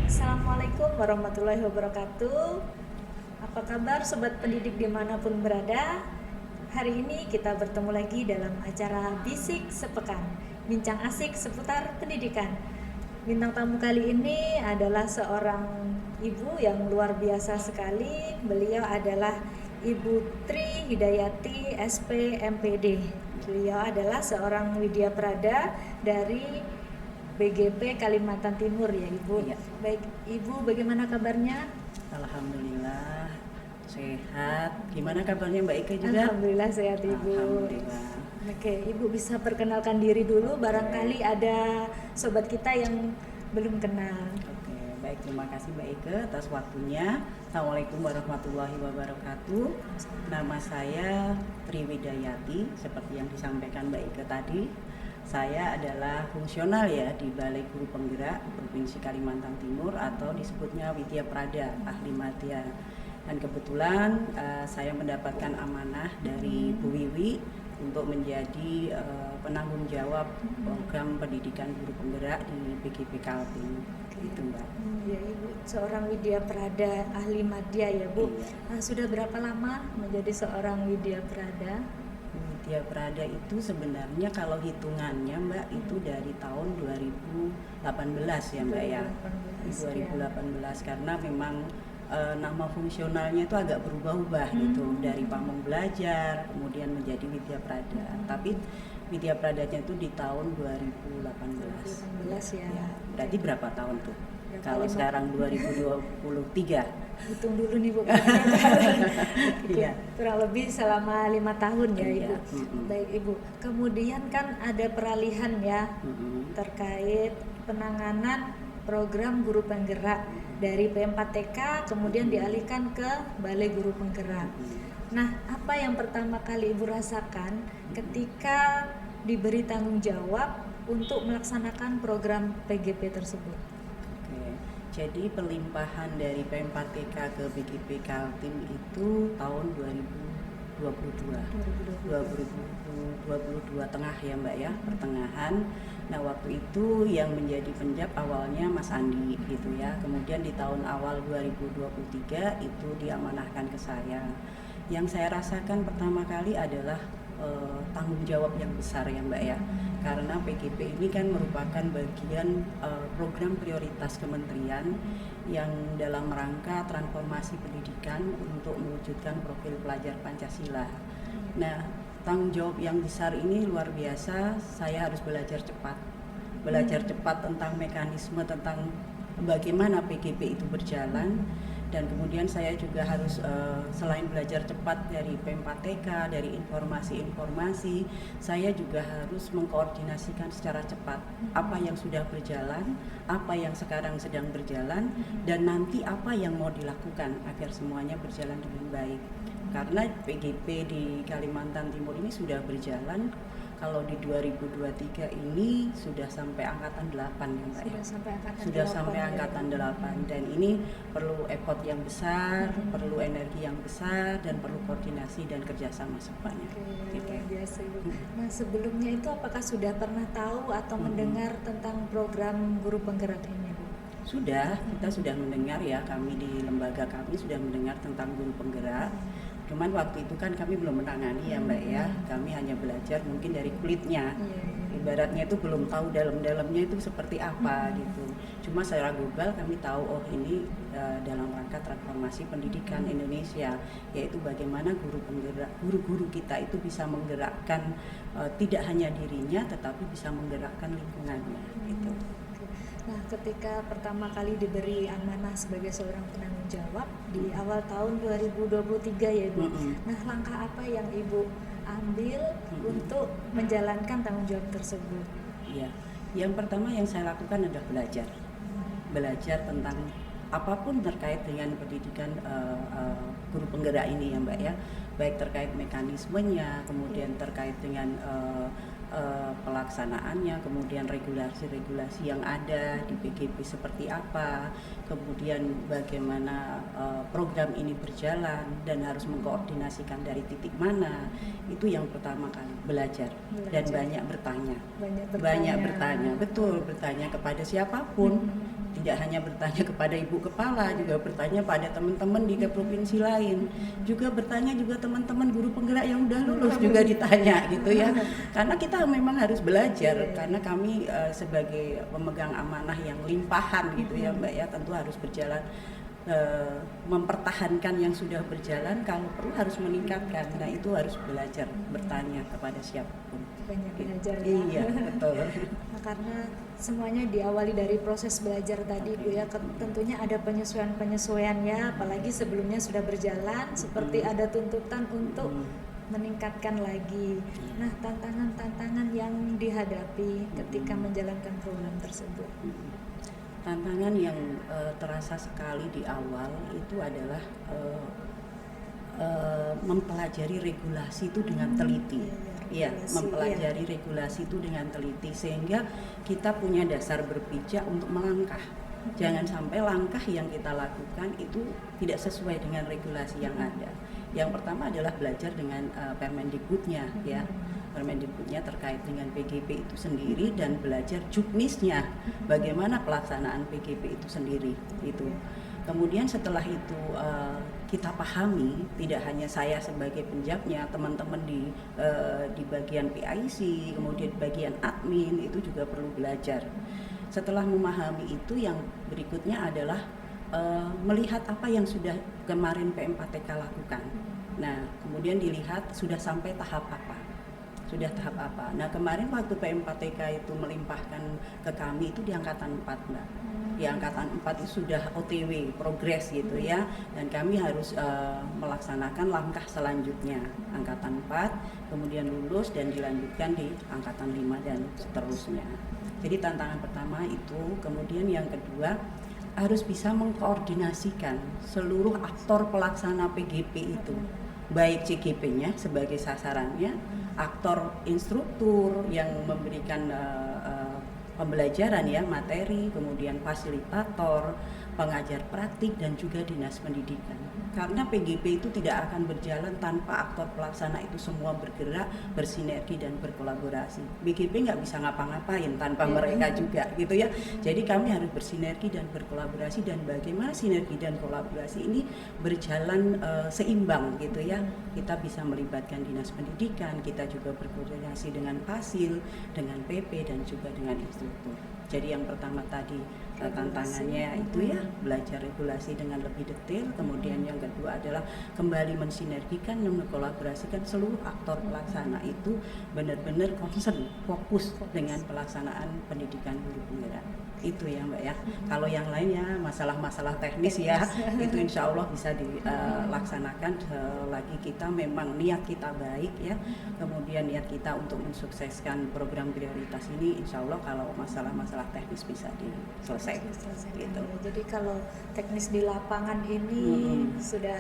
Assalamualaikum warahmatullahi wabarakatuh. Apa kabar sobat pendidik dimanapun berada? Hari ini kita bertemu lagi dalam acara Bisik Sepekan, bincang asik seputar pendidikan. Bintang tamu kali ini adalah seorang ibu yang luar biasa sekali. Beliau adalah Ibu Tri Hidayati SP MPD. Beliau adalah seorang Widyaprada dari BGP Kalimantan Timur ya Ibu. Iya. Baik Ibu, bagaimana kabarnya? Alhamdulillah sehat. Gimana kabarnya Mbak Ika juga? Alhamdulillah sehat Ibu. Alhamdulillah. Oke, Ibu bisa perkenalkan diri dulu. Barangkali ada sobat kita yang belum kenal. Oke, baik, terima kasih Mbak Ika atas waktunya. Assalamualaikum warahmatullahi wabarakatuh. Nama saya Tri Widayati, seperti yang disampaikan Mbak Ika tadi. Saya adalah fungsional ya di Balai Guru Penggerak Provinsi Kalimantan Timur atau disebutnya Widyaprada Ahli Madya. Dan kebetulan saya mendapatkan amanah dari Bu Wiwi untuk menjadi penanggung jawab program pendidikan guru penggerak di BGP Kaltim. Itu Mbak. Ya Ibu, seorang Widyaprada Ahli Madya ya Bu. Iya. Sudah berapa lama menjadi seorang Widyaprada? Widyaprada itu sebenarnya kalau hitungannya Mbak itu dari tahun 2018 ya Mbak ya. 2018 karena memang nama fungsionalnya itu agak berubah-ubah gitu, dari pamong belajar kemudian menjadi Widyaprada. Tapi Widyapradanya itu di tahun 2018. 2018 ya. Berarti berapa tahun tuh? Berapa Kalau lima? sekarang 2023. Hitung dulu nih Bu. Iya. Kurang lebih selama 5 tahun ya Iya. Ibu. Baik Ibu. Kemudian kan ada peralihan ya terkait penanganan program guru penggerak dari P4TK kemudian dialihkan ke Balai Guru Penggerak. Nah, apa yang pertama kali Ibu rasakan ketika diberi tanggung jawab untuk melaksanakan program PGP tersebut? Oke, jadi pelimpahan dari P4TK ke BGP Kaltim itu tahun 2022 tengah ya Mbak ya, pertengahan. Nah waktu itu yang menjadi penjab awalnya Mas Andi gitu ya, kemudian di tahun awal 2023 itu diamanahkan ke saya. Yang saya rasakan pertama kali adalah tanggung jawab yang besar ya Mbak ya, karena PGP ini kan merupakan bagian program prioritas kementerian yang dalam rangka transformasi pendidikan untuk mewujudkan profil pelajar Pancasila. Nah, tanggung jawab yang besar ini luar biasa. Saya harus belajar cepat tentang mekanisme, tentang bagaimana PGP itu berjalan. Dan kemudian saya juga harus selain belajar cepat dari P4TK, dari informasi-informasi, saya juga harus mengkoordinasikan secara cepat apa yang sudah berjalan, apa yang sekarang sedang berjalan, dan nanti apa yang mau dilakukan agar semuanya berjalan dengan baik. Karena PGP di Kalimantan Timur ini sudah berjalan, kalau di 2023 ini sudah sampai angkatan 8 ya Mbak ya. Sudah sampai angkatan 8 dan ini perlu effort yang besar, perlu energi yang besar dan perlu koordinasi dan kerjasama semuanya. Oke, luar biasa Ibu. Nah sebelumnya itu apakah sudah pernah tahu atau mendengar tentang program guru penggerak ini Bu? Sudah, kita sudah mendengar ya, kami di lembaga kami sudah mendengar tentang guru penggerak. Cuman waktu itu kan kami belum menangani ya Mbak ya, kami hanya belajar mungkin dari kulitnya. Ibaratnya itu belum tahu dalam-dalamnya itu seperti apa gitu. Cuma secara global kami tahu oh ini dalam rangka transformasi pendidikan Indonesia, yaitu bagaimana guru-guru kita itu bisa menggerakkan tidak hanya dirinya tetapi bisa menggerakkan lingkungannya gitu. Nah, ketika pertama kali diberi amanah sebagai seorang penanggung jawab di awal tahun 2023 ya Ibu. Nah, langkah apa yang Ibu ambil untuk menjalankan tanggung jawab tersebut? Iya, yang pertama yang saya lakukan adalah belajar tentang apapun terkait dengan pendidikan guru penggerak ini ya Mbak ya, baik terkait mekanismenya, kemudian terkait dengan pelaksanaannya, kemudian regulasi-regulasi yang ada di PGP seperti apa, kemudian bagaimana program ini berjalan dan harus mengkoordinasikan dari titik mana, itu yang pertama kali belajar. Dan banyak bertanya, betul, bertanya kepada siapapun, tidak hanya bertanya kepada ibu kepala, juga bertanya pada teman-teman di provinsi lain, juga bertanya juga teman-teman guru penggerak yang udah lulus juga ditanya gitu ya, karena kita memang harus belajar, karena kami sebagai pemegang amanah yang limpahan gitu ya Mbak ya, tentu harus berjalan, mempertahankan yang sudah berjalan, kalau perlu harus meningkatkan. Nah itu harus belajar bertanya kepada siapapun. Banyak belajar ya. Iya betul. Nah, karena semuanya diawali dari proses belajar tadi Bu ya, tentunya ada penyesuaian ya, apalagi sebelumnya sudah berjalan, seperti ada tuntutan untuk meningkatkan lagi. Nah, tantangan-tantangan yang dihadapi ketika menjalankan program tersebut. Tantangan yang terasa sekali di awal itu adalah mempelajari regulasi itu dengan teliti. Ya, mempelajari regulasi itu dengan teliti sehingga kita punya dasar berpijak untuk melangkah. Jangan sampai langkah yang kita lakukan itu tidak sesuai dengan regulasi yang ada. Yang pertama adalah belajar dengan Permendikbudnya ya. Permendikbudnya terkait dengan PGP itu sendiri, dan belajar juknisnya, bagaimana pelaksanaan PGP itu sendiri itu. Kemudian setelah itu kita pahami, tidak hanya saya sebagai penjabnya, teman-teman di bagian PIC, kemudian bagian admin itu juga perlu belajar. Setelah memahami itu, yang berikutnya adalah melihat apa yang sudah kemarin PM4TK lakukan. Nah, kemudian dilihat sudah sampai tahap apa. Nah, kemarin waktu PM4TK itu melimpahkan ke kami itu di angkatan 4 Mbak. Di angkatan 4 itu sudah OTW, progres gitu ya. Dan kami harus melaksanakan langkah selanjutnya. Angkatan 4, kemudian lulus dan dilanjutkan di angkatan 5 dan seterusnya. Jadi tantangan pertama itu, kemudian yang kedua harus bisa mengkoordinasikan seluruh aktor pelaksana PGP itu. Baik CGP-nya sebagai sasarannya, aktor instruktur yang memberikan pembelajaran ya, materi, kemudian fasilitator, pengajar praktik, dan juga dinas pendidikan. Karena PGP itu tidak akan berjalan tanpa aktor pelaksana itu semua bergerak, bersinergi dan berkolaborasi. BGP nggak bisa ngapa-ngapain tanpa mereka juga gitu ya. Jadi kami harus bersinergi dan berkolaborasi, dan bagaimana sinergi dan kolaborasi ini berjalan seimbang gitu ya. Kita bisa melibatkan dinas pendidikan, kita juga berkoordinasi dengan Fasil, dengan PP, dan juga dengan instruktur. Jadi yang pertama tadi tantangannya itu ya, belajar regulasi dengan lebih detail. Kemudian yang kedua adalah kembali mensinergikan dan mengkolaborasikan seluruh aktor pelaksana itu benar-benar concern, fokus dengan pelaksanaan pendidikan guru penggerak. Itu ya Mbak ya. Kalau yang lainnya masalah-masalah teknis ya, itu insya Allah bisa dilaksanakan selagi kita memang niat kita baik ya. Kemudian niat kita untuk mensukseskan program prioritas ini, insya Allah kalau masalah-masalah teknis bisa diselesaikan. Gitu. Jadi kalau teknis di lapangan ini sudah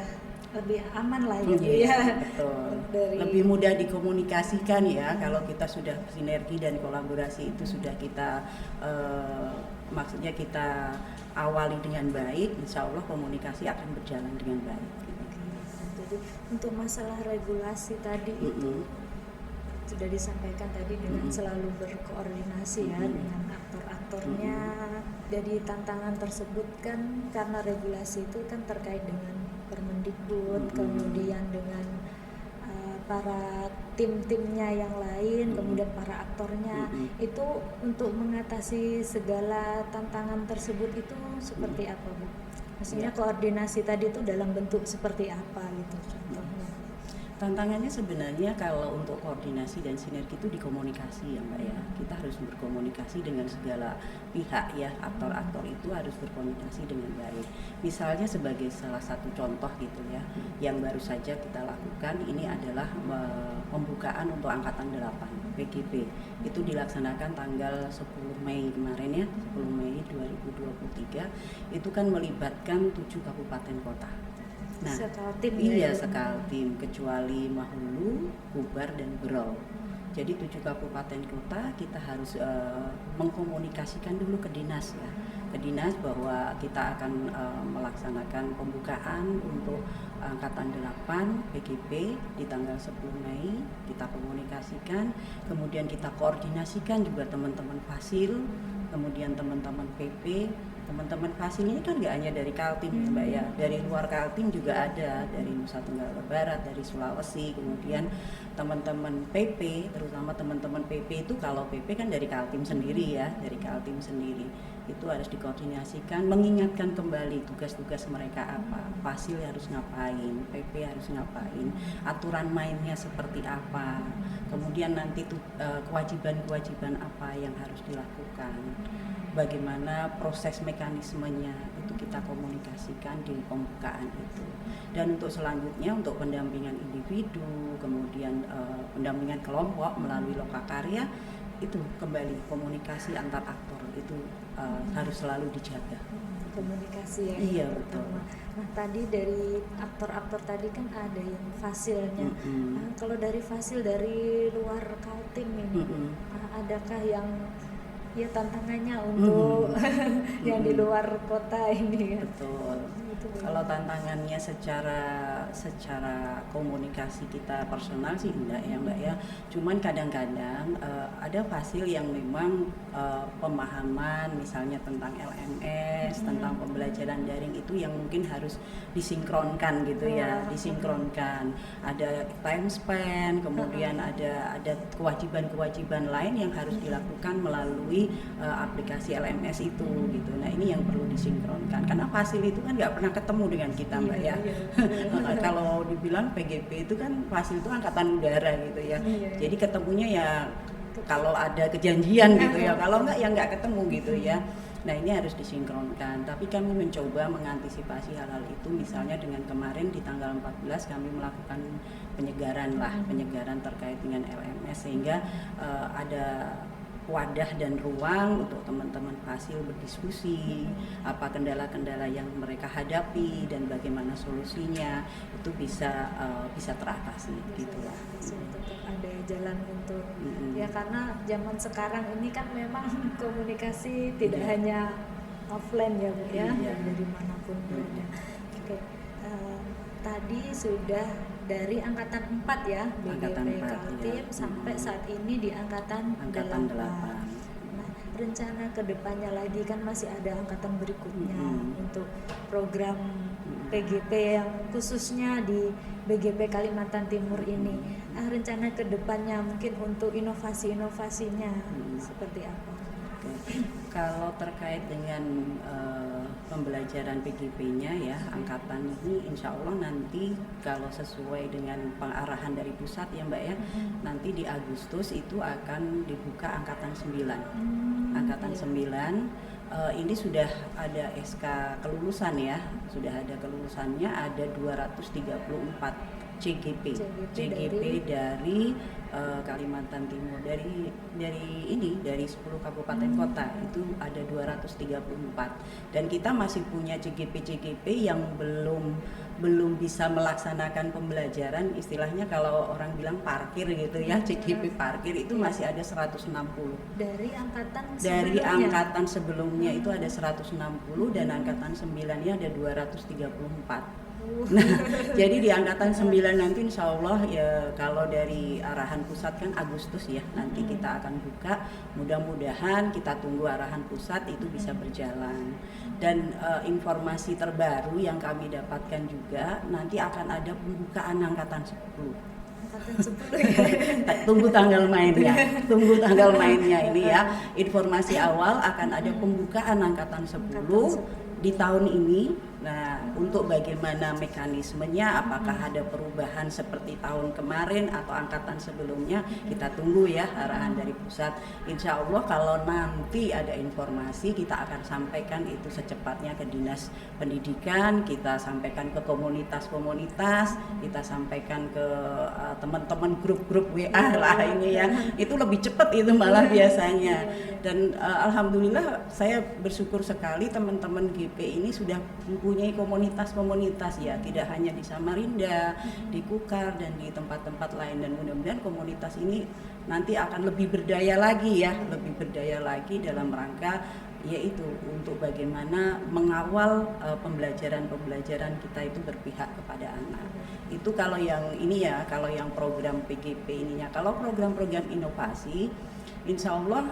lebih aman lah ya. Betul. Lebih mudah dikomunikasikan ya, kalau kita sudah sinergi dan kolaborasi itu sudah kita maksudnya kita awali dengan baik, insya Allah komunikasi akan berjalan dengan baik. Jadi untuk masalah regulasi tadi itu sudah disampaikan tadi dengan selalu berkoordinasi ya dengan aktor-aktornya. Jadi tantangan tersebut kan karena regulasi itu kan terkait dengan Permendikbud, kemudian dengan para tim-timnya yang lain, kemudian para aktornya. Itu untuk mengatasi segala tantangan tersebut itu seperti apa Bu? Maksudnya koordinasi tadi itu dalam bentuk seperti apa gitu contohnya? Tantangannya sebenarnya kalau untuk koordinasi dan sinergi itu di komunikasi ya Mbak ya. Kita harus berkomunikasi dengan segala pihak ya, aktor-aktor itu harus berkomunikasi dengan baik. Misalnya sebagai salah satu contoh gitu ya, yang baru saja kita lakukan ini adalah pembukaan untuk Angkatan 8 PGP. Itu dilaksanakan tanggal 10 Mei kemarin ya, 10 Mei 2023. Itu kan melibatkan 7 kabupaten kota. Nah, Sekaltim iya ya. Sekaltim kecuali Mahulu, Kubar dan Berau. Jadi 7 kabupaten kota kita harus mengkomunikasikan dulu ke dinas ya, ke dinas bahwa kita akan melaksanakan pembukaan untuk Angkatan 8 PGP di tanggal 10 Mei. Kita komunikasikan, kemudian kita koordinasikan juga teman-teman Fasil, kemudian teman-teman PP. Teman-teman Fasil ini kan nggak hanya dari Kaltim ya Mbak ya, dari luar Kaltim juga ada, dari Nusa Tenggara Barat, dari Sulawesi, kemudian teman-teman PP, terutama teman-teman PP itu kalau PP kan dari Kaltim sendiri ya, dari Kaltim sendiri. Itu harus dikoordinasikan, mengingatkan kembali tugas-tugas mereka apa, Fasil harus ngapain, PP harus ngapain, aturan mainnya seperti apa, kemudian nanti kewajiban-kewajiban apa yang harus dilakukan, bagaimana proses mekanismenya itu kita komunikasikan di pembukaan itu. Dan untuk selanjutnya untuk pendampingan individu, kemudian pendampingan kelompok melalui lokakarya, itu kembali komunikasi antar aktor itu harus selalu dijaga. Komunikasi ya. Iya betul. Nah tadi dari aktor-aktor tadi kan ada yang fasilnya. Nah, kalau dari fasil dari luar Kaltim ini, adakah yang ya tantangannya untuk yang di luar kota ini kan? Betul. Kalau tantangannya secara komunikasi kita personal sih enggak ya Mbak ya. Cuman kadang-kadang ada fasil yang memang pemahaman misalnya tentang LMS, tentang pembelajaran daring itu yang mungkin harus disinkronkan gitu ya, disinkronkan. Ada time span, kemudian ada kewajiban-kewajiban lain yang harus dilakukan melalui aplikasi LMS itu gitu. Nah, ini yang perlu disinkronkan karena fasil itu kan nggak pernah ketemu dengan kita Mbak ya. Kalau dibilang PGP itu kan fasil itu angkatan udara gitu ya. Jadi ketemunya ya kalau ada kejadian gitu ya. Kalau enggak ya enggak ketemu gitu ya. Nah, ini harus disinkronkan. Tapi kami mencoba mengantisipasi hal-hal itu misalnya dengan kemarin di tanggal 14 kami melakukan penyegaran terkait dengan LMS sehingga ada wadah dan ruang untuk teman-teman fasil berdiskusi apa kendala-kendala yang mereka hadapi dan bagaimana solusinya itu bisa teratasi gitu lah. Tetap ada jalan untuk ya karena zaman sekarang ini kan memang komunikasi tidak hanya offline ya Bu ya, dari manapun berada. Oke. Tadi sudah dari angkatan 4 ya, BGP Kaltim sampai saat ini di angkatan 8. Nah, rencana kedepannya lagi kan masih ada angkatan berikutnya untuk program PGP yang khususnya di BGP Kalimantan Timur ini. Nah, rencana kedepannya mungkin untuk inovasi-inovasinya seperti apa? Kalau terkait dengan pembelajaran PGP-nya ya, angkatan ini insya Allah nanti kalau sesuai dengan pengarahan dari pusat ya Mbak ya, nanti di Agustus itu akan dibuka angkatan 9. Angkatan 9 ini sudah ada SK kelulusan ya, sudah ada kelulusannya, ada 234 CGP dari Kalimantan Timur, dari 10 kabupaten kota itu ada 234 dan kita masih punya CGP yang belum bisa melaksanakan pembelajaran, istilahnya kalau orang bilang parkir gitu ya, CGP parkir itu masih ada 160 dari angkatan sebelumnya itu ada 160 dan angkatan 9-nya ada 234. Nah, jadi di angkatan 9 nanti insya Allah ya kalau dari arahan pusat kan Agustus ya nanti kita akan buka, mudah-mudahan kita tunggu arahan pusat itu bisa berjalan. Dan informasi terbaru yang kami dapatkan juga nanti akan ada pembukaan angkatan 10. Tunggu tanggal mainnya ini ya. Informasi awal akan ada pembukaan angkatan 10 di tahun ini Nah, untuk bagaimana mekanismenya, apakah ada perubahan seperti tahun kemarin atau angkatan sebelumnya, kita tunggu ya arahan dari pusat. Insya Allah kalau nanti ada informasi, kita akan sampaikan itu secepatnya ke Dinas Pendidikan, kita sampaikan ke komunitas-komunitas, kita sampaikan ke teman-teman grup-grup WA lah ini ya. Itu lebih cepat itu malah biasanya. Dan alhamdulillah saya bersyukur sekali teman-teman GP ini sudah mempunyai komunitas-komunitas ya, tidak hanya di Samarinda, di Kukar dan di tempat-tempat lain, dan mudah-mudahan komunitas ini nanti akan lebih berdaya lagi ya, lebih berdaya lagi dalam rangka yaitu untuk bagaimana mengawal pembelajaran kita itu berpihak kepada anak. Itu kalau yang ini ya, kalau yang program PGP ininya. Kalau program-program inovasi, insya Allah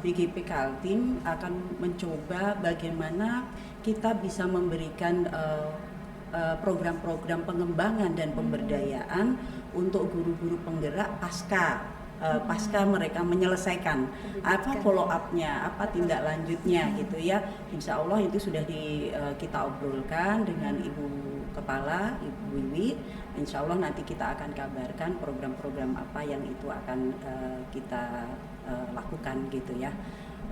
PGP Kaltim akan mencoba bagaimana kita bisa memberikan program-program pengembangan dan pemberdayaan untuk guru-guru penggerak pasca mereka menyelesaikan apa follow up-nya, apa tindak lanjutnya gitu ya. Insya Allah itu sudah kita obrolkan dengan Ibu Kepala, Ibu Wiwi. Insya Allah nanti kita akan kabarkan program-program apa yang itu akan kita lakukan gitu ya.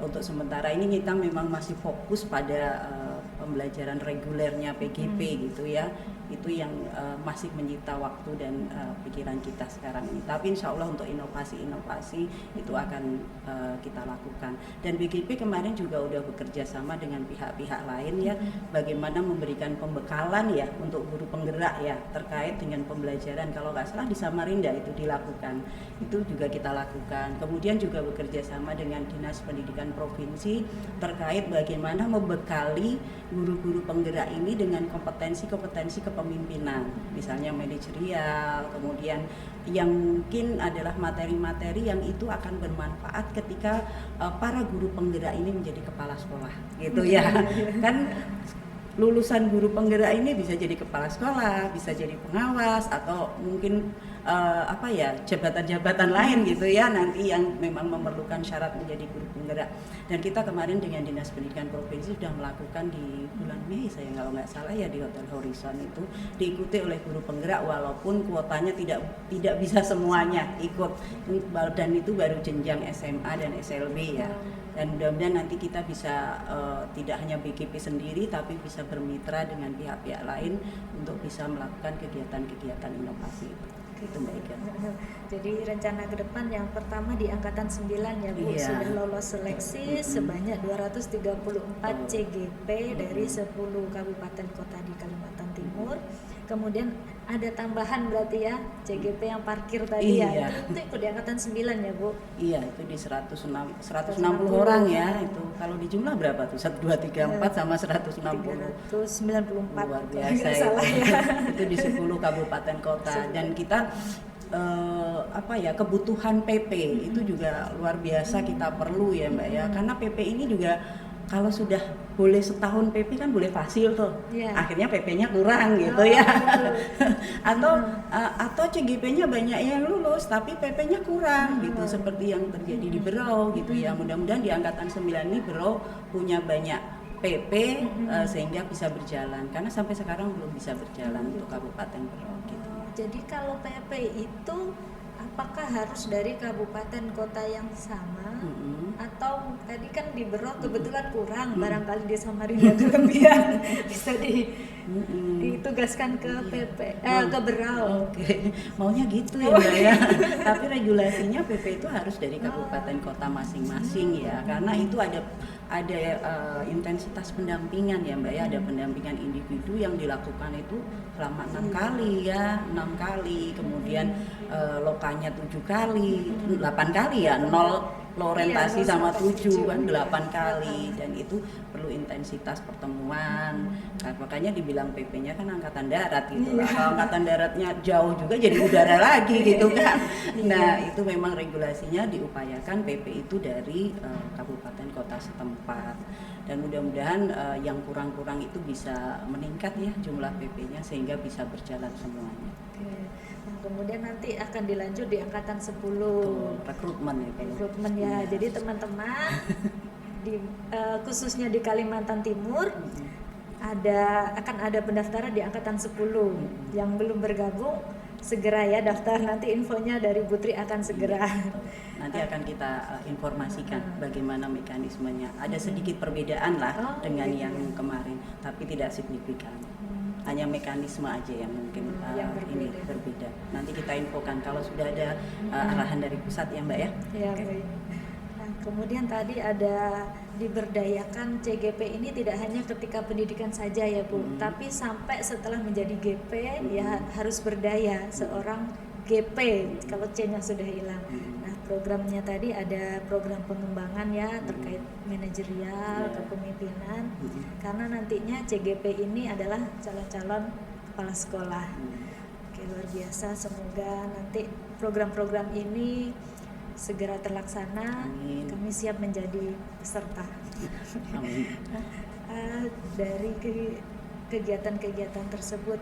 Untuk sementara ini kita memang masih fokus pada pembelajaran regulernya PGP gitu ya. Itu yang masih menyita waktu dan pikiran kita sekarang ini. Tapi insya Allah untuk inovasi-inovasi itu akan kita lakukan. Dan PGP kemarin juga udah bekerja sama dengan pihak-pihak lain ya, bagaimana memberikan pembekalan ya untuk guru penggerak ya terkait dengan pembelajaran. Kalau nggak salah di Samarinda itu dilakukan, itu juga kita lakukan. Kemudian juga bekerja sama dengan Dinas Pendidikan Provinsi terkait bagaimana membekali guru-guru penggerak ini dengan kompetensi-kompetensi kepemimpinan, misalnya manajerial, kemudian yang mungkin adalah materi-materi yang itu akan bermanfaat ketika para guru penggerak ini menjadi kepala sekolah, gitu ya. Kan lulusan guru penggerak ini bisa jadi kepala sekolah, bisa jadi pengawas, atau mungkin jabatan-jabatan lain gitu ya nanti yang memang memerlukan syarat menjadi guru penggerak. Dan kita kemarin dengan Dinas Pendidikan Provinsi sudah melakukan di bulan Mei saya kalau nggak salah ya di Hotel Horizon itu diikuti oleh guru penggerak walaupun kuotanya tidak bisa semuanya ikut, dan itu baru jenjang SMA dan SLB ya. Dan mudah-mudahan nanti kita bisa tidak hanya BGP sendiri tapi bisa bermitra dengan pihak-pihak lain untuk bisa melakukan kegiatan-kegiatan inovasi itu Mbak Ika. Jadi rencana ke depan yang pertama di angkatan 9 ya Bu, sudah lolos seleksi sebanyak 234 CGP dari 10 kabupaten kota di Kalimantan Timur. Kemudian ada tambahan berarti ya CGP yang parkir tadi ya. Itu ikut di angkatan 9 ya Bu? Iya, itu di 160 orang ya. Itu kalau di jumlah berapa tuh? 1 2 3 4 sama 160. 394. Luar biasa salah ya. Itu di 10 kabupaten kota dan kita kebutuhan PP itu juga luar biasa kita perlu ya Mbak ya, karena PP ini juga kalau sudah boleh setahun PP kan boleh fasil tuh, akhirnya PP-nya kurang gitu ya. atau CGP-nya banyak yang lulus tapi PP-nya kurang gitu, seperti yang terjadi di Berau gitu ya. Mudah-mudahan di angkatan 9 ini Berau punya banyak PP sehingga bisa berjalan, karena sampai sekarang belum bisa berjalan untuk Kabupaten Berau gitu. Jadi kalau PP itu apakah harus dari kabupaten kota yang sama atau tadi kan di Berau kebetulan kurang, barangkali di Samarinda kelebihan bisa ditugaskan ke ke Berau. Oke. Maunya gitu ya Mbak ya. Tapi regulasinya PP itu harus dari kabupaten kota masing-masing ya, karena itu ada intensitas pendampingan ya Mbak ya, ada pendampingan individu yang dilakukan itu selama 6 kali ya, 6 kali, kemudian lokanya 7 kali, 8 kali ya, 0 orientasi sama 7 kan 8 kali, dan itu perlu intensitas pertemuan. Nah, makanya dibilang PP-nya kan angkatan darat gitu lah. Kalau angkatan daratnya jauh juga jadi udara lagi gitu kan. Nah, itu memang regulasinya diupayakan PP itu dari kabupaten kota setempat. Dan mudah-mudahan yang kurang-kurang itu bisa meningkat ya jumlah PP-nya sehingga bisa berjalan semuanya. Nah, kemudian nanti akan dilanjut di angkatan 10 rekrutmen ya. Jadi teman-teman khususnya di Kalimantan Timur akan ada pendaftaran di angkatan 10. Yang belum bergabung segera ya daftar, nanti infonya dari Putri akan segera. Nanti akan kita informasikan bagaimana mekanismenya. Ada sedikit perbedaan lah dengan gitu yang kemarin, tapi tidak signifikan. Hanya mekanisme aja yang mungkin yang ini berbeda. Nanti kita infokan kalau sudah ada arahan dari pusat ya Mbak ya. Ya, Oke. baik. Nah, kemudian tadi ada diberdayakan CGP ini tidak hanya ketika pendidikan saja ya Bu, tapi sampai setelah menjadi GP ya harus berdaya seorang GP kalau C-nya sudah hilang. Nah, programnya tadi ada program pengembangan ya terkait manajerial, kepemimpinan, karena nantinya CGP ini adalah calon-calon kepala sekolah. Oke, luar biasa, semoga nanti program-program ini segera terlaksana. Amin. Kami siap menjadi peserta. Amin. Dari kegiatan-kegiatan tersebut,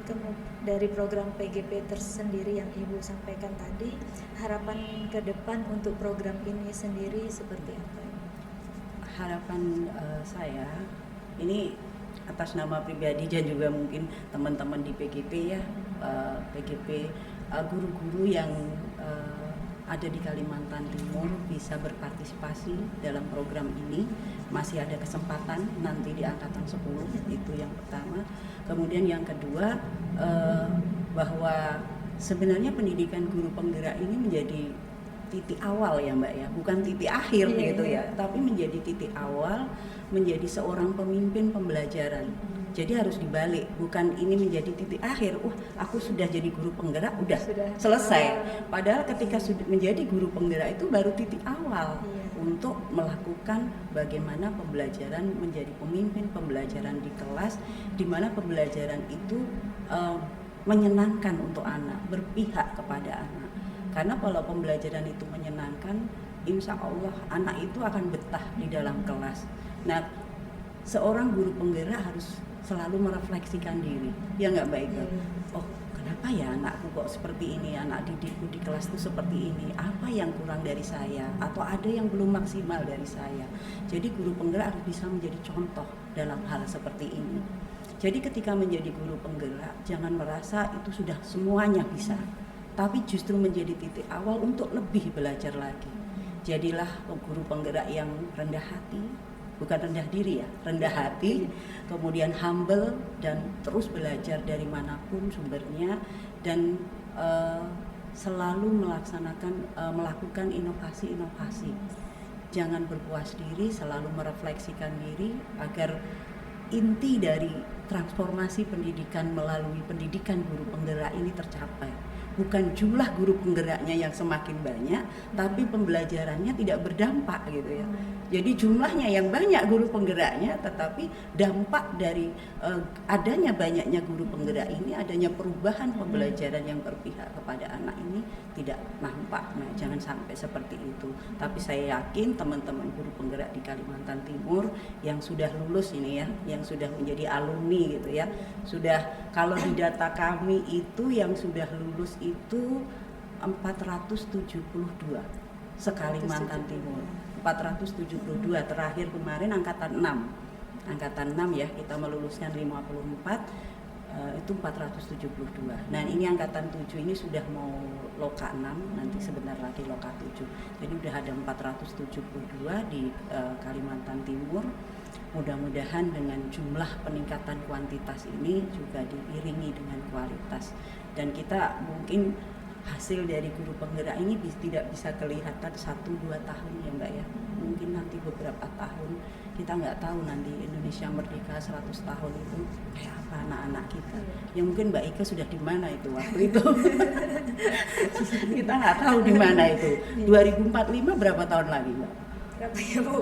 dari program PGP tersendiri yang Ibu sampaikan tadi, harapan ke depan untuk program ini sendiri seperti apa? Harapan saya ini atas nama pribadi dan juga mungkin teman-teman di PGP ya, PGP guru-guru yang ada di Kalimantan Timur bisa berpartisipasi dalam program ini. Masih ada kesempatan nanti di angkatan 10, itu yang pertama. Kemudian yang kedua, bahwa sebenarnya pendidikan guru penggerak ini menjadi titik awal ya Mbak ya, bukan titik akhir gitu ya, tapi menjadi titik awal menjadi seorang pemimpin pembelajaran. Jadi harus dibalik, bukan ini menjadi titik akhir. Aku sudah jadi guru penggerak, udah selesai. Padahal ketika sudah menjadi guru penggerak itu baru titik awal untuk melakukan bagaimana pembelajaran menjadi pemimpin pembelajaran di kelas, di mana pembelajaran itu menyenangkan untuk anak, berpihak kepada anak. Karena kalau pembelajaran itu menyenangkan, insya Allah anak itu akan betah di dalam kelas. Nah, seorang guru penggerak harus selalu merefleksikan diri, ya nggak Mbak Ika? Oh, kenapa ya anakku kok seperti ini, anak didikku di kelas itu seperti ini, apa yang kurang dari saya, atau ada yang belum maksimal dari saya. Jadi guru penggerak harus bisa menjadi contoh dalam hal seperti ini. Jadi ketika menjadi guru penggerak, jangan merasa itu sudah semuanya bisa, tapi justru menjadi titik awal untuk lebih belajar lagi. Jadilah guru penggerak yang rendah hati, bukan rendah diri ya, rendah hati, kemudian humble dan terus belajar dari manapun sumbernya, dan selalu melakukan inovasi-inovasi. Jangan berpuas diri, selalu merefleksikan diri agar inti dari transformasi pendidikan melalui pendidikan guru penggerak ini tercapai. Bukan jumlah guru penggeraknya yang semakin banyak, tapi pembelajarannya tidak berdampak gitu ya. Jadi jumlahnya yang banyak guru penggeraknya, tetapi dampak dari adanya banyaknya guru penggerak ini, adanya perubahan pembelajaran yang berpihak kepada anak ini tidak nampak. Nah, jangan sampai seperti itu. Tapi saya yakin teman-teman guru penggerak di Kalimantan Timur yang sudah lulus ini ya, yang sudah menjadi alumni gitu ya, sudah, kalau di data kami itu yang sudah lulus itu 472 se-Kalimantan Timur. 472, terakhir kemarin angkatan 6 ya, kita meluluskan 54, itu 472. Nah, ini angkatan 7 ini sudah mau loka 6, nanti sebentar lagi loka 7. Jadi udah ada 472 di Kalimantan Timur. Mudah-mudahan dengan jumlah peningkatan kuantitas ini juga diiringi dengan kualitas, dan kita mungkin hasil dari guru penggerak ini tidak bisa kelihatan 1-2 tahun ya Mbak ya, mungkin nanti beberapa tahun. Kita nggak tahu nanti Indonesia merdeka 100 tahun itu kayak apa anak-anak kita. Ya mungkin Mbak Ika sudah di mana itu waktu itu. Kita nggak tahu di mana itu. 2045 berapa tahun lagi Mbak? Berapa ya Bu?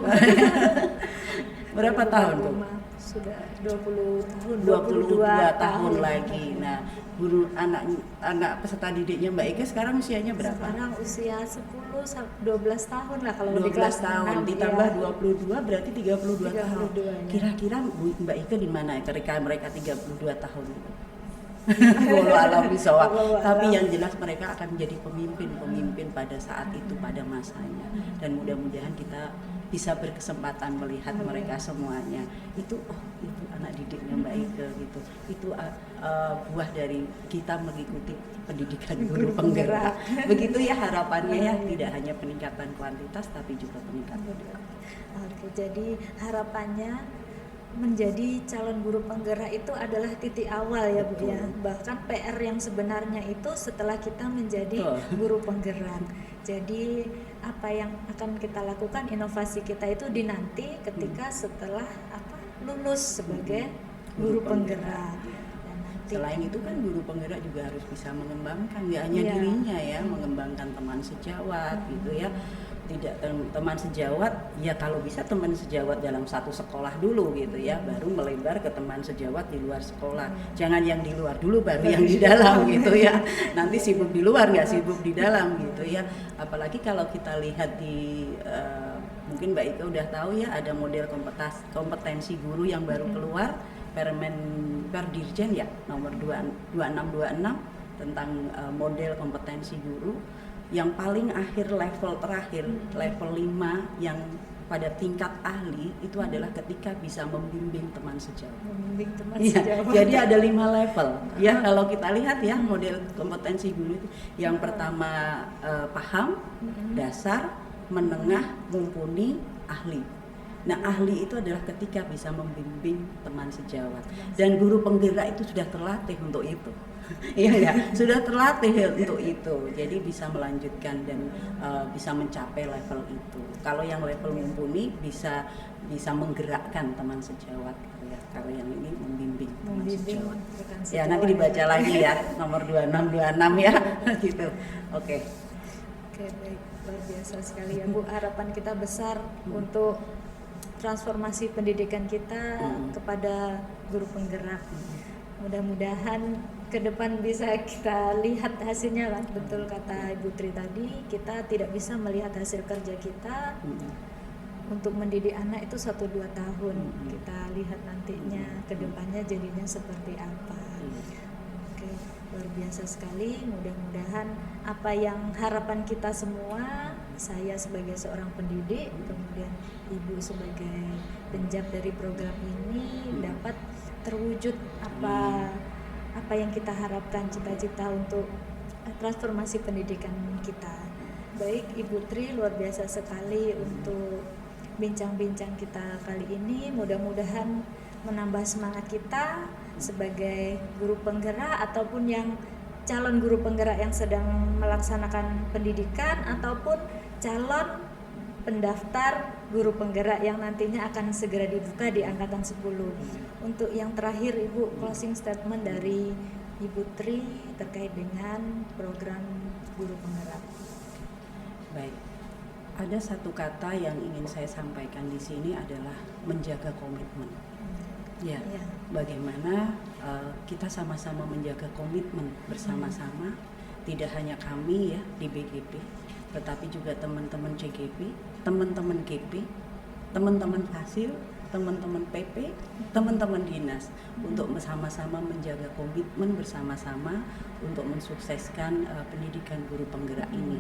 Berapa tahun tuh? Sudah 20 tahun, 22 tahun lagi. Nah, guru anak peserta didiknya Mbak Ika sekarang usianya berapa? Sekarang usia 10-12 tahun lah kalau 12 di kelas tahun 6, ditambah ya. 22 berarti 32 tahun. 32, ya. Kira-kira Mbak Ika di mana ketika mereka 32 tahun itu? walau alam bisawab. Wallahu Tapi alam. yang jelas mereka akan menjadi pemimpin pada saat itu, pada masanya. Dan mudah-mudahan kita bisa berkesempatan melihat mereka semuanya. Itu itu anak didiknya Mbak Ike gitu. Itu buah dari kita mengikuti pendidikan guru penggerak. Begitu ya harapannya ya, tidak hanya peningkatan kuantitas tapi juga peningkatan. Oke, jadi harapannya menjadi calon guru penggerak itu adalah titik awal ya Bu ya. Bahkan PR yang sebenarnya itu setelah kita menjadi guru penggerak. Jadi apa yang akan kita lakukan, inovasi kita itu dinanti ketika setelah lulus sebagai guru penggerak. Dan nanti, Selain itu kan guru penggerak juga harus bisa mengembangkan, nggak hanya Iya. dirinya ya, mengembangkan teman sejawat gitu ya. Tidak teman sejawat ya, kalau bisa teman sejawat dalam satu sekolah dulu gitu ya, baru melebar ke teman sejawat di luar sekolah. Jangan yang di luar dulu baru yang di dalam gitu ya. Nanti sibuk di luar nggak sibuk di dalam gitu ya. Apalagi kalau kita lihat di mungkin Mbak Ika udah tahu ya, ada model kompetensi guru yang baru keluar, Perdirjen ya nomor 2626 tentang model kompetensi guru. Yang paling akhir, level terakhir, level 5 yang pada tingkat ahli itu adalah ketika bisa membimbing teman sejawat. membimbing teman Iya, sejawat. jadi ada 5 level ya, kalau kita lihat ya model kompetensi guru itu. Yang pertama paham, dasar, menengah, mumpuni, ahli. Nah, ahli itu adalah ketika bisa membimbing teman sejawat, dan guru penggerak itu sudah terlatih untuk itu. Iya ya, sudah terlatih untuk itu, jadi bisa melanjutkan dan bisa mencapai level itu. Kalau yang level mumpuni bisa menggerakkan teman sejawat gitu ya. Kalau yang ini membimbing teman sejawat. rekan Ya, nanti sejawat. dibaca lagi ya nomor 2626 ya gitu. Oke. Oke, baik, luar biasa sekali ya Bu. Harapan kita besar untuk transformasi pendidikan kita kepada guru penggerak. Mudah-mudahan ke depan bisa kita lihat hasilnya lah. Betul kata Ibu Tri tadi, kita tidak bisa melihat hasil kerja kita untuk mendidik anak itu 1-2 tahun. Kita lihat nantinya ke depannya jadinya seperti apa. Oke, luar biasa sekali. Mudah-mudahan apa yang harapan kita semua, saya sebagai seorang pendidik, kemudian Ibu sebagai penjab dari program ini dapat terwujud apa yang kita harapkan, cita-cita untuk transformasi pendidikan kita. Baik Ibu Tri, luar biasa sekali untuk bincang-bincang kita kali ini. Mudah-mudahan menambah semangat kita sebagai guru penggerak ataupun yang calon guru penggerak yang sedang melaksanakan pendidikan ataupun calon pendaftar guru penggerak yang nantinya akan segera dibuka di angkatan 10. Untuk yang terakhir Ibu, closing statement dari Ibu Tri terkait dengan program guru penggerak. Baik. Ada satu kata yang ingin saya sampaikan di sini adalah menjaga komitmen. Ya, Ya. bagaimana kita sama-sama menjaga komitmen bersama-sama, tidak hanya kami ya di BGP, tetapi juga teman-teman CGP, teman-teman GP, teman-teman Fasil, teman-teman PP, teman-teman dinas, untuk bersama-sama menjaga komitmen bersama-sama untuk mensukseskan pendidikan guru penggerak ini.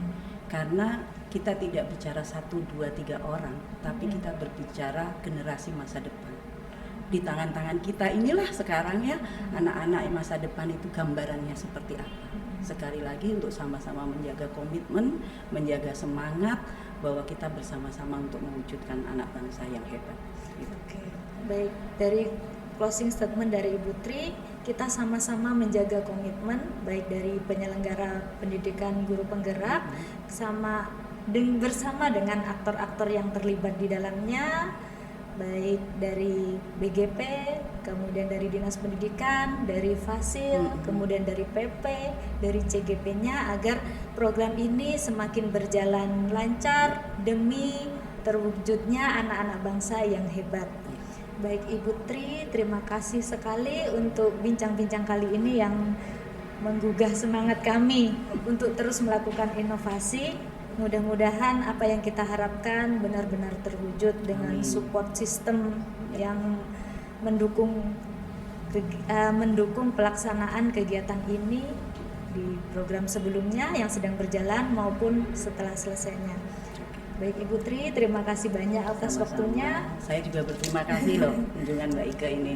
Karena kita tidak bicara 1, 2, 3 orang, tapi kita berbicara generasi masa depan. Di tangan-tangan kita inilah sekarang ya, anak-anak masa depan itu gambarannya seperti apa. Sekali lagi untuk sama-sama menjaga komitmen, menjaga semangat bahwa kita bersama-sama untuk mewujudkan anak bangsa yang hebat. Gitu. Oke, baik, dari closing statement dari Ibu Tri, kita sama-sama menjaga komitmen baik dari penyelenggara pendidikan guru penggerak bersama dengan aktor-aktor yang terlibat di dalamnya, baik dari BGP, kemudian dari Dinas Pendidikan, dari Fasil, kemudian dari PP, dari CGP-nya, agar program ini semakin berjalan lancar demi terwujudnya anak-anak bangsa yang hebat. Baik Ibu Tri, terima kasih sekali untuk bincang-bincang kali ini yang menggugah semangat kami untuk terus melakukan inovasi. Mudah-mudahan apa yang kita harapkan benar-benar terwujud dengan support system yang mendukung mendukung pelaksanaan kegiatan ini di program sebelumnya yang sedang berjalan maupun setelah selesainya. Baik Ibu Tri, terima kasih banyak atas Sama-sama. waktunya. Saya juga berterima kasih loh kunjungan Mbak Ika ini.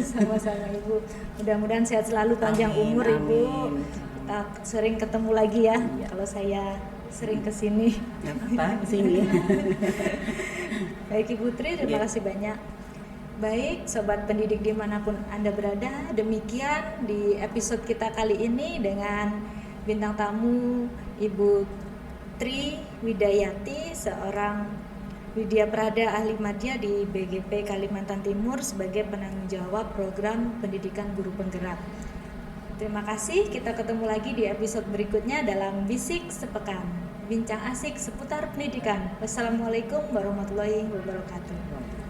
Sama-sama Ibu. Mudah-mudahan sehat selalu, panjang Amin, umur Ibu. amin. Kita sering ketemu lagi ya. Iya. Kalau saya sering kesini. Nggak apa-apa, kesini. Baik Ibu Tri, terima Iya. kasih banyak. Baik, sobat pendidik dimanapun Anda berada, demikian di episode kita kali ini dengan bintang tamu Ibu Tri Widayati, seorang Widya Prada ahli madya di BGP Kalimantan Timur sebagai penanggung jawab program pendidikan guru penggerak. Terima kasih, kita ketemu lagi di episode berikutnya dalam Bisik Sepekan, bincang asik seputar pendidikan. Wassalamualaikum warahmatullahi wabarakatuh.